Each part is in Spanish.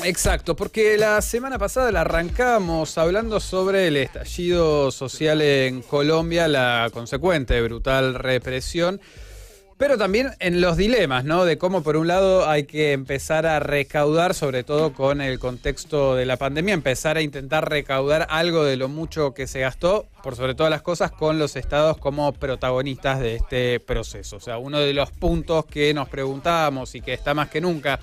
Exacto, porque la semana pasada la arrancamos hablando sobre el estallido social en Colombia, la consecuente brutal represión, pero también en los dilemas, ¿no? De cómo por un lado hay que empezar a recaudar, sobre todo con el contexto de la pandemia, empezar a intentar recaudar algo de lo mucho que se gastó, por sobre todas las cosas, con los estados como protagonistas de este proceso. O sea, uno de los puntos que nos preguntábamos y que está más que nunca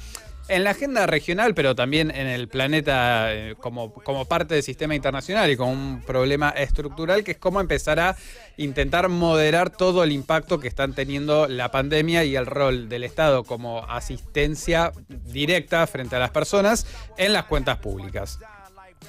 en la agenda regional, pero también en el planeta como parte del sistema internacional y como un problema estructural, que es cómo empezar a intentar moderar todo el impacto que están teniendo la pandemia y el rol del Estado como asistencia directa frente a las personas en las cuentas públicas.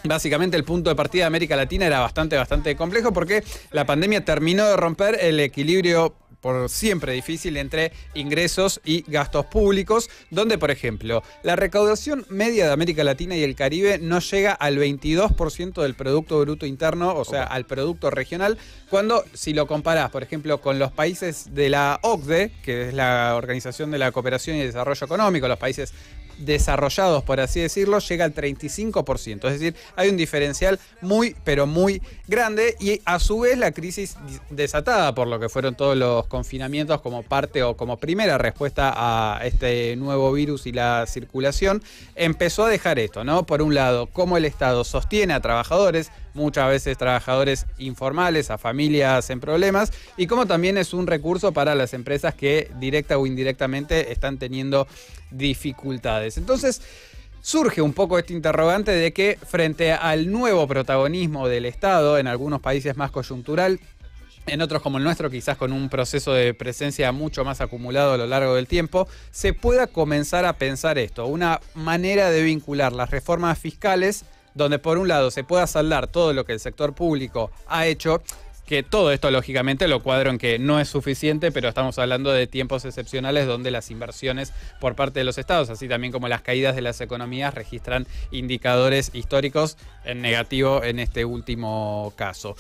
Básicamente el punto de partida de América Latina era bastante complejo porque la pandemia terminó de romper el equilibrio por siempre difícil entre ingresos y gastos públicos, donde, por ejemplo, la recaudación media de América Latina y el Caribe no llega al 22% del Producto Bruto Interno, o sea, al Producto Regional, cuando si lo comparás, por ejemplo, con los países de la OCDE, que es la Organización de la Cooperación y Desarrollo Económico, los países desarrollados, por así decirlo, llega al 35%. Es decir, hay un diferencial muy, pero muy grande y a su vez la crisis desatada por lo que fueron todos los confinamientos como parte o como primera respuesta a este nuevo virus y la circulación, empezó a dejar esto, ¿no? Por un lado, cómo el Estado sostiene a trabajadores, muchas veces trabajadores informales, a familias en problemas, y cómo también es un recurso para las empresas que directa o indirectamente están teniendo dificultades. Entonces, surge un poco este interrogante de que frente al nuevo protagonismo del Estado, en algunos países más coyuntural, en otros como el nuestro, quizás con un proceso de presencia mucho más acumulado a lo largo del tiempo, se pueda comenzar a pensar esto, una manera de vincular las reformas fiscales donde por un lado se pueda saldar todo lo que el sector público ha hecho, que todo esto lógicamente lo cuadro en que no es suficiente, pero estamos hablando de tiempos excepcionales donde las inversiones por parte de los estados, así también como las caídas de las economías, registran indicadores históricos en negativo en este último caso.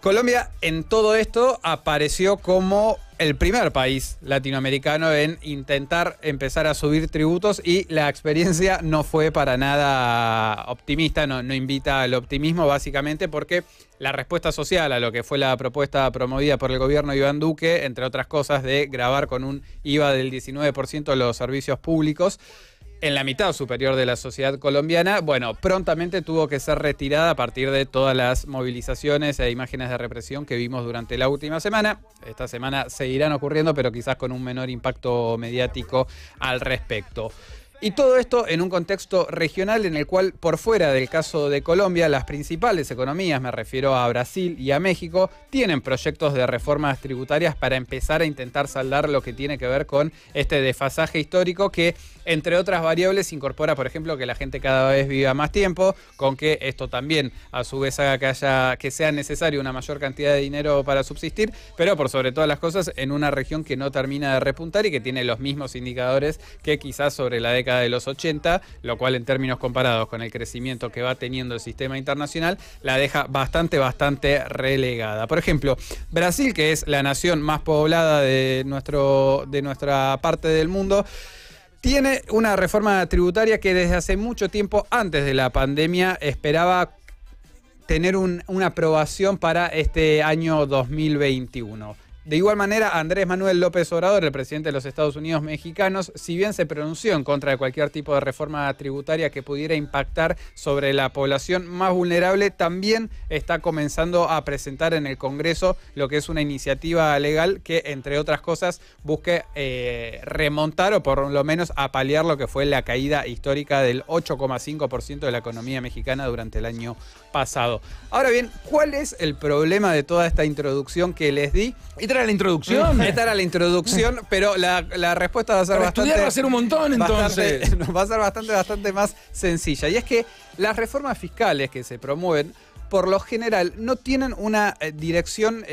Colombia en todo esto apareció como el primer país latinoamericano en intentar empezar a subir tributos y la experiencia no fue para nada optimista, no invita al optimismo básicamente porque la respuesta social a lo que fue la propuesta promovida por el gobierno de Iván Duque, entre otras cosas de gravar con un IVA del 19% los servicios públicos, en la mitad superior de la sociedad colombiana, bueno, prontamente tuvo que ser retirada a partir de todas las movilizaciones e imágenes de represión que vimos durante la última semana. Esta semana seguirán ocurriendo, pero quizás con un menor impacto mediático al respecto. Y todo esto en un contexto regional en el cual, por fuera del caso de Colombia, las principales economías, me refiero a Brasil y a México, tienen proyectos de reformas tributarias para empezar a intentar saldar lo que tiene que ver con este desfasaje histórico que, entre otras variables, incorpora, por ejemplo, que la gente cada vez viva más tiempo, con que esto también, a su vez, haga que sea necesario una mayor cantidad de dinero para subsistir, pero por sobre todas las cosas, en una región que no termina de repuntar y que tiene los mismos indicadores que quizás sobre la década de los 80, lo cual en términos comparados con el crecimiento que va teniendo el sistema internacional, la deja bastante relegada. Por ejemplo, Brasil, que es la nación más poblada de nuestra parte del mundo, tiene una reforma tributaria que desde hace mucho tiempo, antes de la pandemia, esperaba tener una aprobación para este año 2021. De igual manera, Andrés Manuel López Obrador, el presidente de los Estados Unidos mexicanos, si bien se pronunció en contra de cualquier tipo de reforma tributaria que pudiera impactar sobre la población más vulnerable, también está comenzando a presentar en el Congreso lo que es una iniciativa legal que, entre otras cosas, busque remontar o por lo menos apalear lo que fue la caída histórica del 8,5% de la economía mexicana durante el año pasado. Ahora bien, ¿cuál es el problema de toda esta introducción que les di? Esta era la introducción. Esta era la introducción, pero la respuesta va a ser Para bastante... estudiar va a ser un montón, entonces. Va a ser bastante más sencilla. Y es que las reformas fiscales que se promueven, por lo general, no tienen una dirección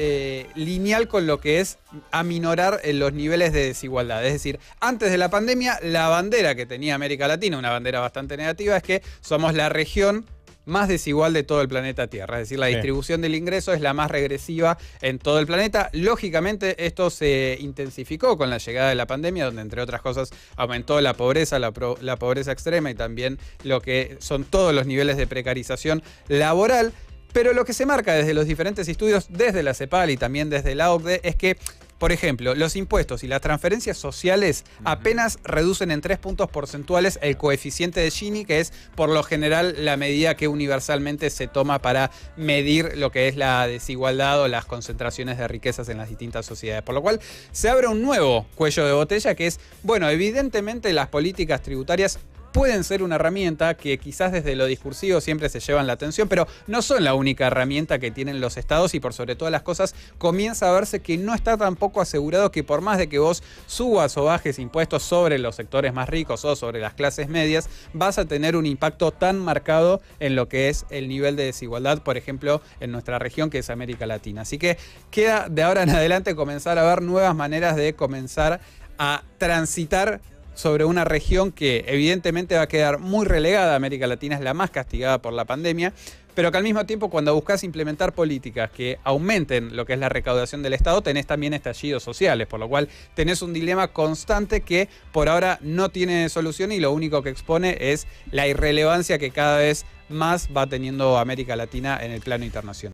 lineal con lo que es aminorar los niveles de desigualdad. Es decir, antes de la pandemia, la bandera que tenía América Latina, una bandera bastante negativa, es que somos la región más desigual de todo el planeta Tierra. Es decir, la distribución del ingreso es la más regresiva en todo el planeta. Lógicamente, esto se intensificó con la llegada de la pandemia, donde entre otras cosas aumentó la pobreza, la pobreza extrema y también lo que son todos los niveles de precarización laboral. Pero lo que se marca desde los diferentes estudios, desde la CEPAL y también desde la OCDE, es que, por ejemplo, los impuestos y las transferencias sociales apenas reducen en 3 puntos porcentuales el coeficiente de Gini, que es por lo general la medida que universalmente se toma para medir lo que es la desigualdad o las concentraciones de riquezas en las distintas sociedades. Por lo cual se abre un nuevo cuello de botella que es, bueno, evidentemente las políticas tributarias pueden ser una herramienta que quizás desde lo discursivo siempre se llevan la atención, pero no son la única herramienta que tienen los estados y por sobre todas las cosas comienza a verse que no está tampoco asegurado que por más de que vos subas o bajes impuestos sobre los sectores más ricos o sobre las clases medias, vas a tener un impacto tan marcado en lo que es el nivel de desigualdad, por ejemplo, en nuestra región que es América Latina. Así que queda de ahora en adelante comenzar a ver nuevas maneras de comenzar a transitar sobre una región que evidentemente va a quedar muy relegada. América Latina es la más castigada por la pandemia, pero que al mismo tiempo cuando buscas implementar políticas que aumenten lo que es la recaudación del Estado, tenés también estallidos sociales, por lo cual tenés un dilema constante que por ahora no tiene solución y lo único que expone es la irrelevancia que cada vez más va teniendo América Latina en el plano internacional.